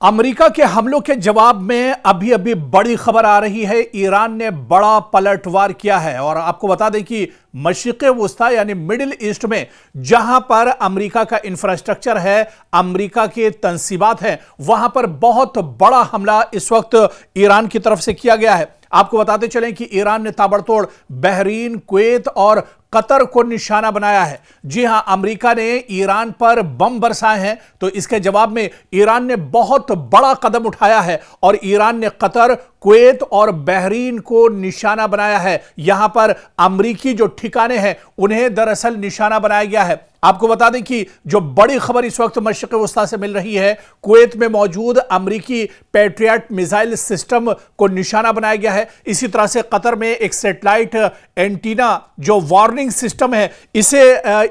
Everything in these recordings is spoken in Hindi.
अमेरिका के हमलों के जवाब में अभी अभी बड़ी खबर आ रही है। ईरान ने बड़ा पलटवार किया है और आपको बता दें कि मशरिक़े वुस्ता यानी मिडिल ईस्ट में जहां पर अमेरिका का इंफ्रास्ट्रक्चर है, अमेरिका के तंसीबात हैं, वहां पर बहुत बड़ा हमला इस वक्त ईरान की तरफ से किया गया है। आपको बताते चलें कि ईरान ने ताबड़तोड़ बहरीन, कुवैत और कतर को निशाना बनाया है। जी हां, अमेरिका ने ईरान पर बम बरसाए हैं, तो इसके जवाब में ईरान ने बहुत बड़ा कदम उठाया है और ईरान ने कतर, कुवैत और बहरीन को निशाना बनाया है। यहां पर अमेरिकी जो ठिकाने हैं उन्हें दरअसल निशाना बनाया गया है। आपको बता दें कि जो बड़ी खबर इस वक्त मशरिक़े वुस्ता से मिल रही है, कुवैत में मौजूद अमेरिकी पैट्रियट मिसाइल सिस्टम को निशाना बनाया गया है। इसी तरह से कतर में एक सैटेलाइट एंटीना जो वार्निंग सिस्टम है, इसे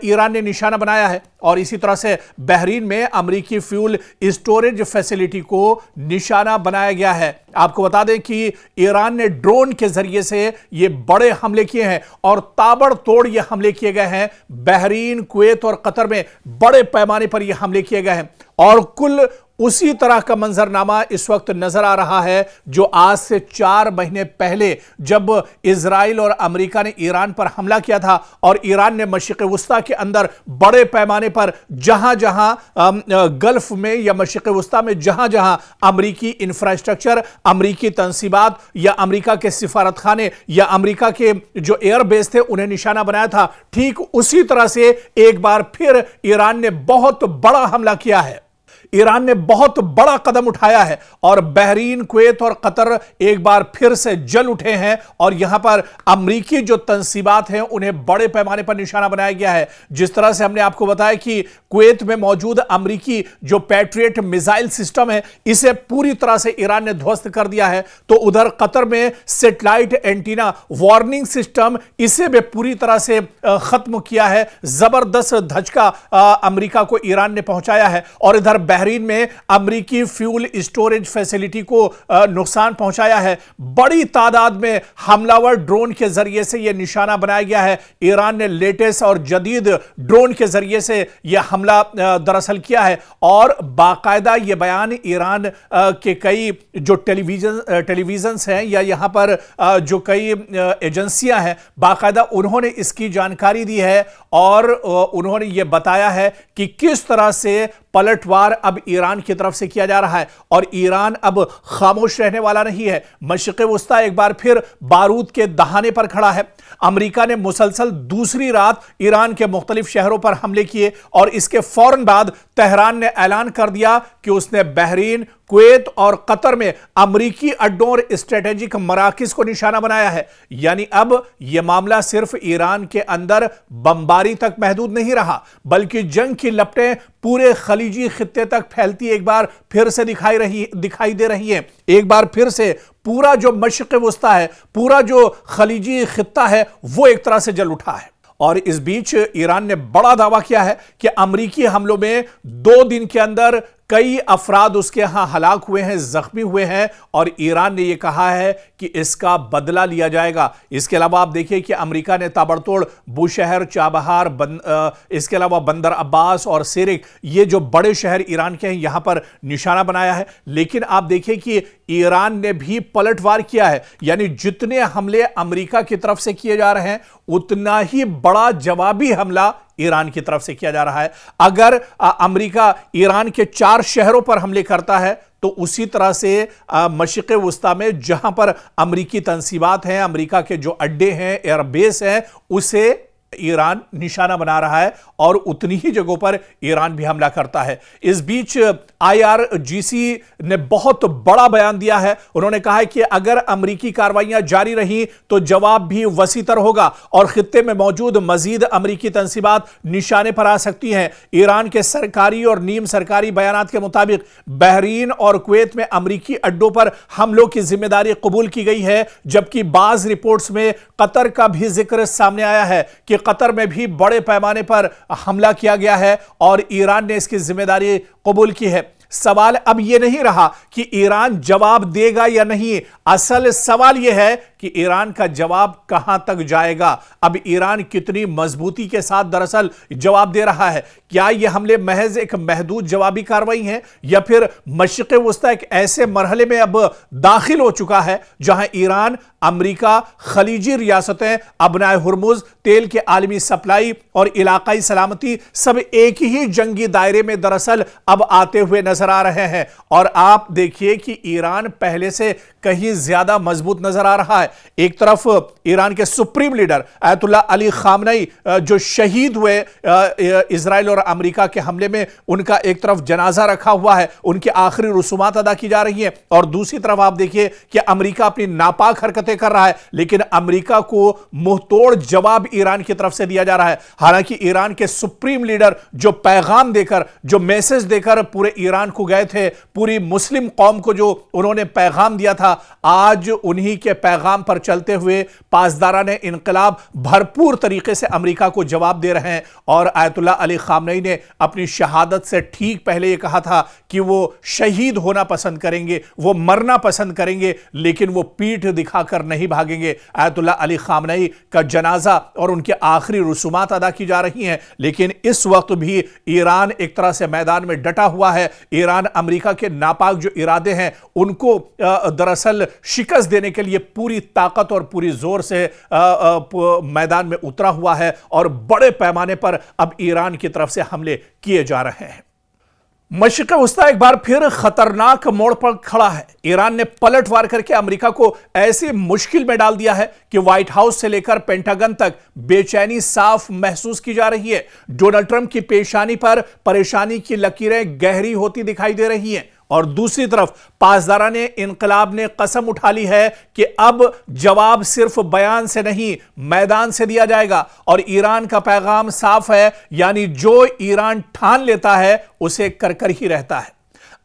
ईरान ने निशाना बनाया है। और इसी तरह से बहरीन में अमेरिकी फ्यूल स्टोरेज फैसिलिटी को निशाना बनाया गया है। आपको बता दें कि ईरान ने ड्रोन के जरिए से ये बड़े हमले किए हैं और ताबड़तोड़ ये हमले किए गए हैं। बहरीन, कुवैत और कतर में बड़े पैमाने पर ये हमले किए गए हैं और कुल उसी तरह का मंजरनामा इस वक्त नजर आ रहा है जो आज से 4 महीने पहले जब इजराइल और अमेरिका ने ईरान पर हमला किया था और ईरान ने मशरिक़े वुस्ता के अंदर बड़े पैमाने पर जहां जहां गल्फ में या मशरिक़े वुस्ता में जहां जहां अमेरिकी इंफ्रास्ट्रक्चर, अमेरिकी तंसीबात या अमेरिका के सिफारत खाने या अमेरिका के जो एयरबेस थे उन्हें निशाना बनाया था, ठीक उसी तरह से एक बार फिर ईरान ने बहुत बड़ा हमला किया है। ईरान ने बहुत बड़ा कदम उठाया है और बहरीन, कुवैत और कतर एक बार फिर से जल उठे हैं और यहां पर अमेरिकी जो तंसीबात हैं उन्हें बड़े पैमाने पर निशाना बनाया गया है। जिस तरह से हमने आपको बताया कि कुवैत में मौजूद अमेरिकी जो पैट्रियट मिसाइल सिस्टम है, इसे पूरी तरह से ईरान ने ध्वस्त कर दिया है, तो उधर कतर में सैटेलाइट एंटीना वार्निंग सिस्टम, इसे भी पूरी तरह से खत्म किया है। जबरदस्त धचका अमेरिका को ईरान ने पहुंचाया है और इधर बहरीन में अमेरिकी फ्यूल स्टोरेज फैसिलिटी को नुकसान पहुंचाया है। बड़ी तादाद में हमलावर ड्रोन के जरिए से यह निशाना बनाया गया है। ईरान ने लेटेस्ट और जदीद ड्रोन के जरिए से यह हमला दरअसल किया है और बाकायदा यह बयान ईरान के कई जो टेलीविजन हैं या यहां पर जो कई एजेंसियां हैं, बाकायदा उन्होंने इसकी जानकारी दी है और उन्होंने यह बताया है कि किस तरह से पलटवार अब ईरान की तरफ से किया जा रहा है और ईरान अब खामोश रहने वाला नहीं है। मशरिक़े वुस्ता एक बार फिर बारूद के दहाने पर खड़ा है। अमेरिका ने मुसलसल दूसरी रात ईरान के मुख्तलिफ शहरों पर हमले किए और इसके फौरन बाद तेहरान ने ऐलान कर दिया कि उसने बहरीन, कुवैत और कतर में अमेरिकी अड्डों और स्ट्रेटेजिक मराकिज को निशाना बनाया है। यानी अब यह मामला सिर्फ ईरान के अंदर बमबारी तक महदूद नहीं रहा, बल्कि जंग की लपटें पूरे खलीजी खित्ते तक फैलती एक बार फिर से दिखाई दे रही है। एक बार फिर से पूरा जो मशरिक़े वुस्ता है, पूरा जो खलीजी खित्ता है, वो एक तरह से जल उठा है। और इस बीच ईरान ने बड़ा दावा किया है कि अमेरिकी हमलों में 2 दिन के अंदर कई अफराद उसके यहां हलाक हुए हैं, जख्मी हुए हैं और ईरान ने यह कहा है कि इसका बदला लिया जाएगा। इसके अलावा आप देखिए कि अमेरिका ने ताबड़तोड़ बुशहर, चाबहार, इसके अलावा बंदर अब्बास और सिरिक, ये जो बड़े शहर ईरान के हैं, यहां पर निशाना बनाया है। लेकिन आप देखिए कि ईरान ने भी पलटवार किया है, यानी जितने हमले अमेरिका की तरफ से किए जा रहे हैं उतना ही बड़ा जवाबी हमला ईरान की तरफ से किया जा रहा है। अगर अमेरिका ईरान के 4 शहरों पर हमले करता है तो उसी तरह से मशरिक़े वुस्ता में जहां पर अमेरिकी तंसीबात हैं, अमेरिका के जो अड्डे हैं, एयरबेस हैं, उसे ईरान निशाना बना रहा है और उतनी ही जगहों पर ईरान भी हमला करता है। इस बीच IRGC ने बहुत बड़ा बयान दिया है। उन्होंने कहा है कि अगर अमेरिकी कार्रवाइयां जारी रही तो जवाब भी वसीतर होगा और खित्ते में मौजूद मजीद अमेरिकी तंसीबात निशाने पर आ सकती हैं। ईरान के सरकारी और नीम सरकारी बयानात के मुताबिक बहरीन और कुवैत में अमेरिकी अड्डों पर हमलों की जिम्मेदारी कबूल की गई है, जबकि बाज रिपोर्ट्स में कतर का भी जिक्र सामने आया है कि कतर में भी बड़े पैमाने पर हमला किया गया है और ईरान ने इसकी जिम्मेदारी कबूल की है। सवाल अब यह नहीं रहा कि ईरान जवाब देगा या नहीं, असल सवाल यह है कि ईरान का जवाब कहां तक जाएगा। अब ईरान कितनी मजबूती के साथ दरअसल जवाब दे रहा है। क्या यह हमले महज एक महदूद जवाबी कार्रवाई है या फिर मशरिक़ वुस्ता एक ऐसे मरहले में अब दाखिल हो चुका है जहां ईरान, अमेरिका, खलीजी रियासतें, अबनाए हुर्मुज, तेल के आलमी सप्लाई और इलाकाई सलामती सब एक ही जंगी दायरे में दरअसल अब आते हुए नजर आ रहे हैं। और आप देखिए कि ईरान पहले से कहीं ज्यादा मजबूत नजर आ रहा है। एक तरफ ईरान के सुप्रीम लीडर अयतुल्लाह अली खामनई जो शहीद हुए इजराइल और अमेरिका के हमले में, उनका एक तरफ जनाजा रखा हुआ है, उनके आखिरी रसूमात अदा की जा रही है। और दूसरी तरफ आप देखिए कि अमेरिका अपनी नापाक हरकतें कर रहा है, लेकिन अमेरिका को मुंहतोड़ जवाब ईरान की तरफ से दिया जा रहा है। हालांकि ईरान के सुप्रीम लीडर जो पैगाम देकर, जो मैसेज देकर पूरे ईरान को गए थे, पूरी मुस्लिम कौम को जो उन्होंने पैगाम दिया था, आज उन्हीं के पैगाम पर चलते हुए पासदारान इनकलाब भरपूर तरीके से अमेरिका को जवाब दे रहे हैं। और अयतुल्लाह अली खामनई ने अपनी शहादत से ठीक पहले यह कहा था कि वो शहीद होना पसंद करेंगे, वो मरना पसंद करेंगे, लेकिन वो पीठ दिखाकर नहीं भागेंगे। अयतुल्लाह अली खामनई का जनाजा और उनके आखिरी रसूमात अदा की जा रही हैं, लेकिन इस वक्त भी ईरान एक तरह से मैदान में डटा हुआ है। ईरान अमेरिका के नापाक जो इरादे हैं उनको दरअसल शिकस्त देने के लिए पूरी ताकत और पूरी जोर से मैदान में उतरा हुआ है और बड़े पैमाने पर अब ईरान की तरफ से हमले किए जा रहे हैं। मशरिक़ वुस्ता एक बार फिर खतरनाक मोड़ पर खड़ा है। ईरान ने पलटवार करके अमेरिका को ऐसी मुश्किल में डाल दिया है कि व्हाइट हाउस से लेकर पेंटागन तक बेचैनी साफ महसूस की जा रही है। डोनाल्ड ट्रंप की पेशानी पर परेशानी की लकीरें गहरी होती दिखाई दे रही हैं और दूसरी तरफ पासदारान इनकलाब ने कसम उठा ली है कि अब जवाब सिर्फ बयान से नहीं, मैदान से दिया जाएगा। और ईरान का पैगाम साफ है, यानी जो ईरान ठान लेता है उसे कर कर ही रहता है।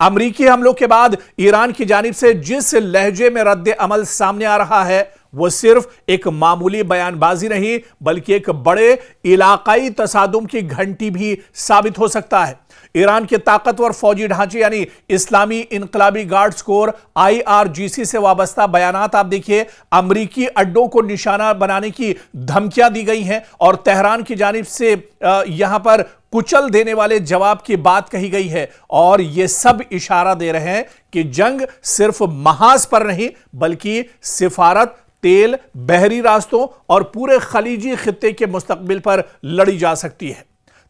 अमेरिकी हमलों के बाद ईरान की जानिब से जिस लहजे में रद्द अमल सामने आ रहा है वो सिर्फ एक मामूली बयानबाजी नहीं बल्कि एक बड़े इलाकाई तसादुम की घंटी भी साबित हो सकता है। ईरान के ताकतवर फौजी ढांचे यानी इस्लामी इनकलाबी गार्ड्स कोर IRGC से वाबस्ता बयानात आप देखिए, अमरीकी अड्डों को निशाना बनाने की धमकियां दी गई हैं और तेहरान की जानिब से यहां पर कुचल देने वाले जवाब की बात कही गई है। और यह सब इशारा दे रहे हैं कि जंग सिर्फ महाज पर नहीं बल्कि सिफारत, तेल, बहरी रास्तों और पूरे खलीजी खित्ते के मुस्तकबिल पर लड़ी जा सकती है।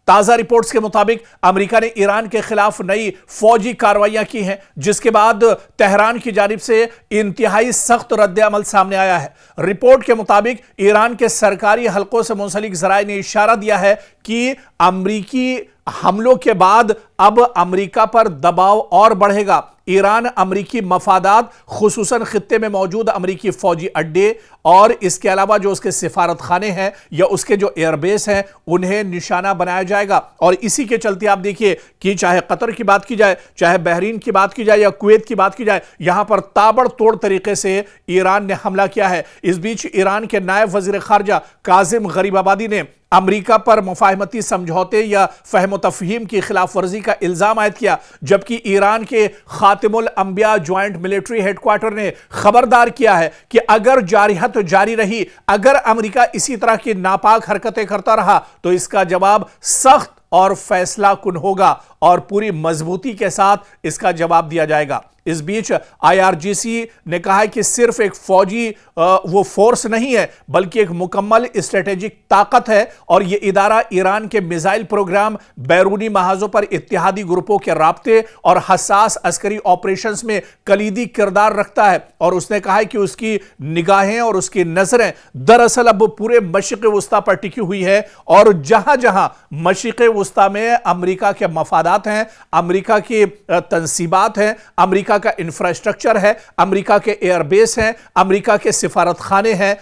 ताजा रिपोर्ट्स के मुताबिक अमेरिका ने ईरान के खिलाफ नई फौजी कार्रवाइयां की हैं, जिसके बाद तेहरान की जानिब से इंतहाई सख्त रद्द अमल सामने आया है। रिपोर्ट के मुताबिक ईरान के सरकारी हलकों से मुंसलिक जराए ने इशारा दिया है कि अमेरिकी हमलों के बाद अब अमेरिका पर दबाव और बढ़ेगा। ईरान अमेरिकी मफादात, खुसूसन खित्ते में मौजूद अमेरिकी फौजी अड्डे और इसके अलावा जो उसके सिफारत खाने हैं या उसके जो एयरबेस हैं उन्हें निशाना बनाया जाएगा। और इसी के चलते आप देखिए कि चाहे कतर की बात की जाए, चाहे बहरीन की बात की जाए या कुवैत की बात की जाए, यहां पर ताबड़तोड़ तरीके से ईरान ने हमला किया है। इस बीच ईरान के नायब वजीर खारजा काजिम गरीबाबादी ने अमेरिका पर मुफाहमती समझौते या फहम तफहीम की खिलाफ वर्जी का इल्जाम आयद किया, जबकि ईरान के खातिमुल अंबिया ज्वाइंट मिलिट्री हेडक्वार्टर ने खबरदार किया है कि अगर जारिहत जारी रही, अगर अमेरिका इसी तरह की नापाक हरकतें करता रहा तो इसका जवाब सख्त और फैसला कुन होगा और पूरी मजबूती के साथ इसका जवाब दिया जाएगा। इस बीच IRGC ने कहा है कि सिर्फ एक फौजी वो फोर्स नहीं है बल्कि एक मुकम्मल स्ट्रेटेजिक ताकत है और यह इदारा ईरान के मिसाइल प्रोग्राम, बैरूनी महाजों पर इत्तेहादी ग्रुपों के राब्ते और हसास अस्करी ऑपरेशंस में कलीदी किरदार रखता है। और उसने कहा है कि उसकी निगाहें और उसकी नजरें दरअसल अब पूरे मशरिक़ वुस्ता पर टिकी हुई है और जहां जहां मशरिक़ वुस्ता में अमेरिका के मफादात हैं, अमेरिका की तंसीबात हैं, अमेरिका का इंफ्रास्ट्रक्चर है, अमेरिका के एयरबेस हैं, अमेरिका के सिफारत खाने हैं,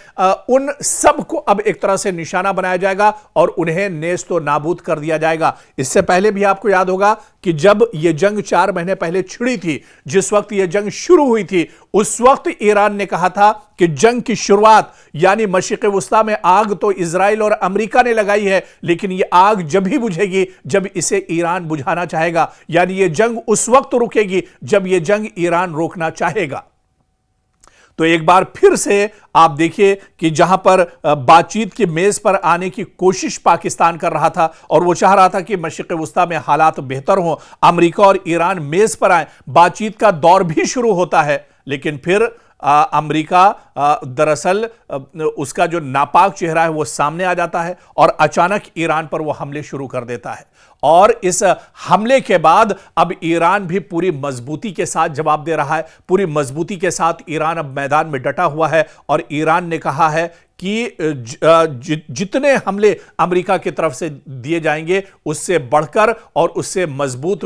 उन सब को अब एक तरह से निशाना बनाया जाएगा और उन्हें नेस्तो नाबूद कर दिया जाएगा। इससे पहले भी आपको याद होगा कि जब यह जंग 4 महीने पहले छिड़ी थी, जिस वक्त यह जंग शुरू हुई थी, उस वक्त ईरान ने कहा था कि जंग की शुरुआत यानी मशरिक़ वुस्ता में आग तो इजराइल और अमेरिका ने लगाई है, लेकिन यह आग जब ही बुझेगी जब इसे ईरान बुझाना चाहेगा, यानी यह जंग उस वक्त रुकेगी जब यह जंग ईरान रोकना चाहेगा। तो एक बार फिर से आप देखिए कि जहां पर बातचीत की मेज पर आने की कोशिश पाकिस्तान कर रहा था और वो चाह रहा था कि मशरिक़ वुस्ता में हालात बेहतर हों, अमेरिका और ईरान मेज पर आए, बातचीत का दौर भी शुरू होता है, लेकिन फिर अमेरिका दरअसल उसका जो नापाक चेहरा है वो सामने आ जाता है और अचानक ईरान पर वो हमले शुरू कर देता है। और इस हमले के बाद अब ईरान भी पूरी मजबूती के साथ जवाब दे रहा है, पूरी मजबूती के साथ ईरान अब मैदान में डटा हुआ है और ईरान ने कहा है कि जितने हमले अमेरिका की तरफ से दिए जाएंगे उससे बढ़कर और उससे मजबूत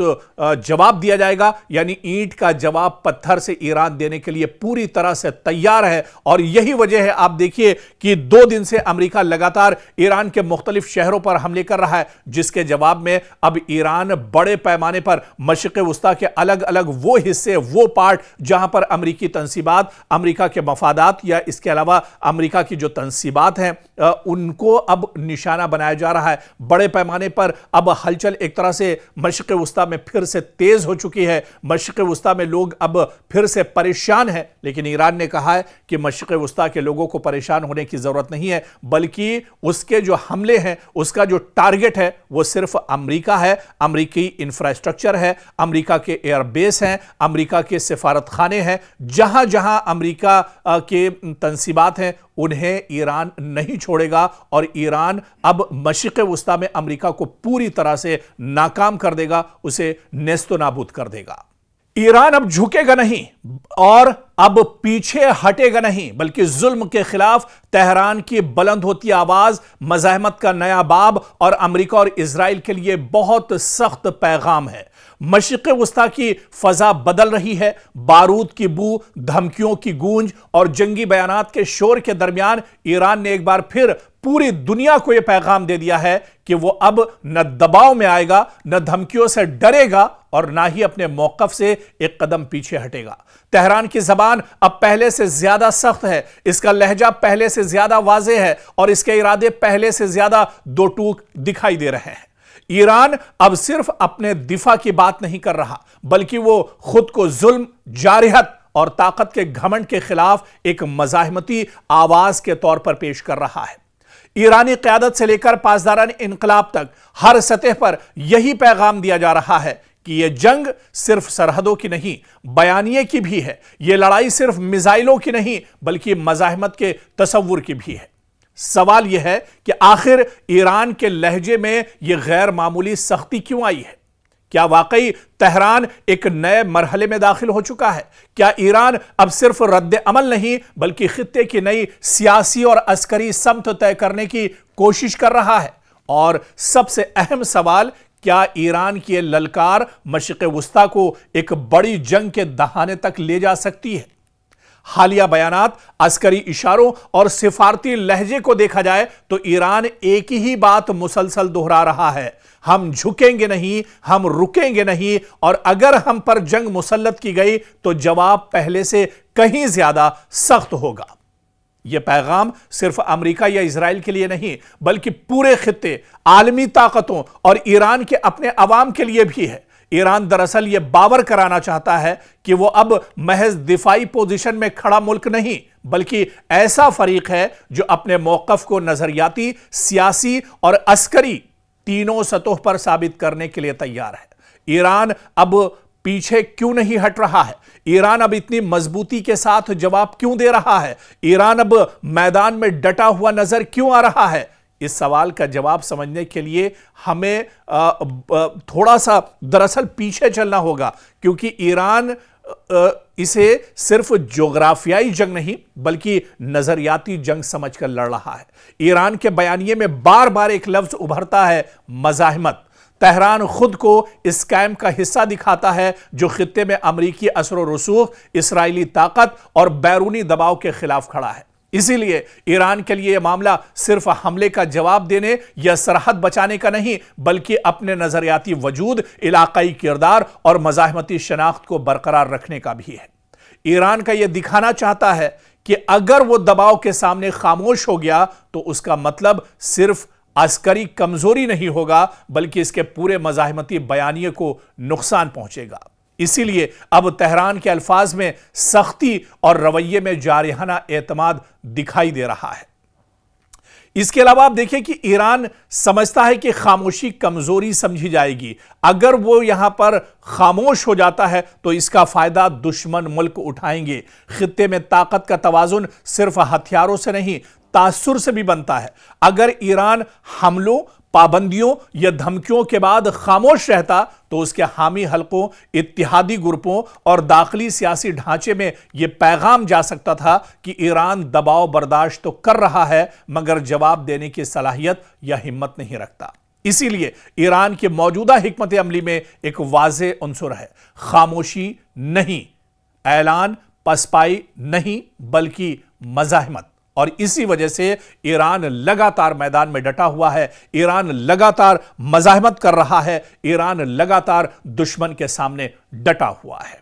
जवाब दिया जाएगा, यानी ईंट का जवाब पत्थर से ईरान देने के लिए पूरी तरह से तैयार है। और यही वजह है, आप देखिए कि 2 दिन से अमेरिका लगातार ईरान के मुख्तलिफ शहरों पर हमले कर रहा है, जिसके जवाब में अब ईरान बड़े पैमाने पर मशरिक़ वुस्ता के अलग अलग वो हिस्से, वो पार्ट जहां पर अमेरिकी तंसीबात, अमेरिका के मफादात या इसके अलावा अमेरिका की जो तंसीबात हैं उनको अब निशाना बनाया जा रहा है। बड़े पैमाने पर अब हलचल एक तरह से मशरिक़ वुस्ता में फिर से तेज हो चुकी है। मशरिक़ वुस्ता में लोग अब फिर से परेशान हैं, लेकिन ईरान ने कहा है कि मशरिक़ वुस्ता के लोगों को परेशान होने की जरूरत नहीं है, बल्कि उसके जो हमले हैं उसका जो टारगेट है वो सिर्फ अमेरिका है, अमेरिकी इंफ्रास्ट्रक्चर है, अमेरिका के एयरबेस हैं, अमेरिका के सिफारत खाने हैं। जहां जहां अमेरिका के तंसीबात हैं उन्हें ईरान नहीं छोड़ेगा और ईरान अब मशरिक़ वुस्ता में अमेरिका को पूरी तरह से नाकाम कर देगा, उसे नेस्तो नाबूद कर देगा। ईरान अब झुकेगा नहीं और अब पीछे हटेगा नहीं, बल्कि जुल्म के खिलाफ तेहरान की बुलंद होती आवाज मज़ाहमत का नया बाब और अमेरिका और इजराइल के लिए बहुत सख्त पैगाम है। मशरिक़ वुस्ता की फजा बदल रही है। बारूद की बू, धमकियों की गूंज और जंगी बयानात के शोर के दरमियान ईरान ने एक बार फिर पूरी दुनिया को यह पैगाम दे दिया है कि वो अब न दबाव में आएगा, न धमकियों से डरेगा और ना ही अपने मौकफ से एक कदम पीछे हटेगा। तेहरान की जबान अब पहले से ज्यादा सख्त है, इसका लहजा पहले से ज्यादा वाज़ेह है और इसके इरादे पहले से ज्यादा दो टूक दिखाई दे रहे हैं। ईरान अब सिर्फ अपने दिफा की बात नहीं कर रहा, बल्कि वो खुद को जुल्म, जारहत और ताकत के घमंड के खिलाफ एक मज़ाहमती आवाज के तौर पर पेश कर रहा है। ईरानी क़यादत से लेकर पासदारान इनकलाब तक हर सतह पर यही पैगाम दिया जा रहा है कि यह जंग सिर्फ सरहदों की नहीं, बयानिए की भी है। यह लड़ाई सिर्फ मिसाइलों की नहीं, बल्कि मज़ाहमत के तसव्वुर की भी है। सवाल यह है कि आखिर ईरान के लहजे में यह गैर मामूली सख्ती क्यों आई है? क्या वाकई तेहरान एक नए मरहले में दाखिल हो चुका है? क्या ईरान अब सिर्फ रद्द अमल नहीं, बल्कि खित्ते की नई सियासी और अस्करी समत तय करने की कोशिश कर रहा है? और सबसे अहम सवाल, क्या ईरान की ललकार मशरिक़ वुस्ता को एक बड़ी जंग के दहाने तक ले जा सकती है? हालिया बयानात, अस्करी इशारों और सिफारती लहजे को देखा जाए तो ईरान एक ही बात मुसलसल दोहरा रहा है, हम झुकेंगे नहीं, हम रुकेंगे नहीं, और अगर हम पर जंग मुसल्लत की गई तो जवाब पहले से कहीं ज्यादा सख्त होगा। यह पैगाम सिर्फ अमेरिका या इजराइल के लिए नहीं, बल्कि पूरे खित्ते, आलमी ताकतों और ईरान के अपने अवाम के लिए भी है। ईरान दरअसल यह बावर कराना चाहता है कि वो अब महज दिफाई पोजीशन में खड़ा मुल्क नहीं, बल्कि ऐसा फरीक है जो अपने मौकफ को नजरियाती, सियासी और अस्करी तीनों सतहों पर साबित करने के लिए तैयार है। ईरान अब पीछे क्यों नहीं हट रहा है? ईरान अब इतनी मजबूती के साथ जवाब क्यों दे रहा है? ईरान अब मैदान में डटा हुआ नजर क्यों आ रहा है? इस सवाल का जवाब समझने के लिए हमें थोड़ा सा दरअसल पीछे चलना होगा, क्योंकि ईरान इसे सिर्फ जोग्राफियाई जंग नहीं, बल्कि नजरियाती जंग समझकर लड़ रहा है। ईरान के बयानिए में बार बार एक लफ्ज उभरता है, मज़ाहमत। तेहरान खुद को इस कैंप का हिस्सा दिखाता है जो खित्ते में अमरीकी असर व रसूख, इसराइली ताकत और बैरूनी दबाव के खिलाफ खड़ा है। इसीलिए ईरान के लिए यह मामला सिर्फ हमले का जवाब देने या सरहद बचाने का नहीं, बल्कि अपने नजरियाती वजूद, इलाकाई किरदार और मज़ाहमती शनाख्त को बरकरार रखने का भी है। ईरान का यह दिखाना चाहता है कि अगर वो दबाव के सामने खामोश हो गया तो उसका मतलब सिर्फ अस्करी कमजोरी नहीं होगा, बल्कि इसके पूरे मज़ाहमती बयानिए को नुकसान पहुंचेगा। इसीलिए अब तेहरान के अल्फाज में सख्ती और रवैये में जारिहाना एतमाद दिखाई दे रहा है। इसके अलावा आप देखिए कि ईरान समझता है कि खामोशी कमजोरी समझी जाएगी। अगर वो यहां पर खामोश हो जाता है तो इसका फायदा दुश्मन मुल्क उठाएंगे। खित्ते में ताकत का तवाजुन सिर्फ हथियारों से नहीं, तासुर से भी बनता है। अगर ईरान हमलों, पाबंदियों या धमकियों के बाद खामोश रहता तो उसके हामी हलकों, इत्तेहादी ग्रुपों और दाखिली सियासी ढांचे में यह पैगाम जा सकता था कि ईरान दबाव बर्दाश्त तो कर रहा है मगर जवाब देने की सलाहियत या हिम्मत नहीं रखता। इसीलिए ईरान की मौजूदा हिकमत अमली में एक वाज़ेह उन्सुर है, खामोशी नहीं, ऐलान, पसपाई नहीं, बल्कि मज़ाहमत। और इसी वजह से ईरान लगातार मैदान में डटा हुआ है, ईरान लगातार मज़ाहमत कर रहा है, ईरान लगातार दुश्मन के सामने डटा हुआ है।